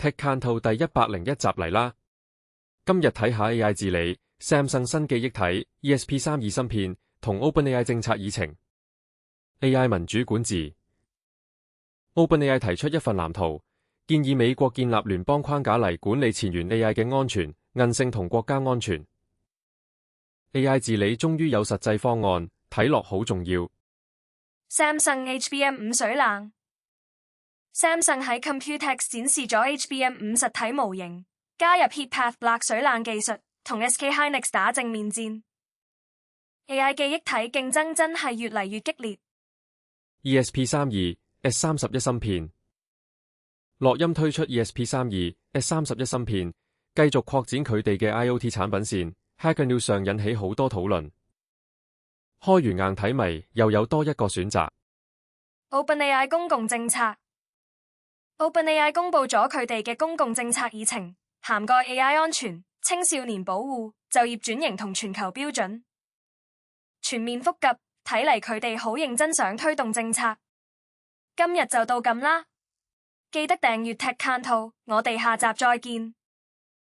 TechCanto 第101集嚟啦！今日睇下 AI 治理、Samsung 新記憶體、ESP32芯片同 OpenAI 政策議程。AI 民主管治。OpenAI 提出一份藍圖，建議美國建立聯邦框架嚟管理前沿 AI 嘅安全、韌性同國家安全。AI 治理終於有實際方案，睇落好重要。Samsung HBM5 水冷。Samsung 喺 Computex 展示咗 HBM5 實體模型，加入 Heatpath-Block 水冷技術，同 SK Hynix 打正面戰。AI 記憶體競爭真係越嚟越激烈。ESP32 S31芯片，樂鑫推出 ESP32 S31芯片，繼續擴展佢哋嘅 IoT 產品線。Hacker News 上引起好多討論。開完硬體迷，又有多一個選擇。OpenAI 公共政策。OpenAI 公布咗佢哋嘅公共政策議程，涵蓋 AI 安全、青少年保護、就業轉型同全球標準，全面覆及。睇嚟佢哋好認真想推動政策。今日就到咁啦，記得訂閱 TechCanto，我哋下集再見。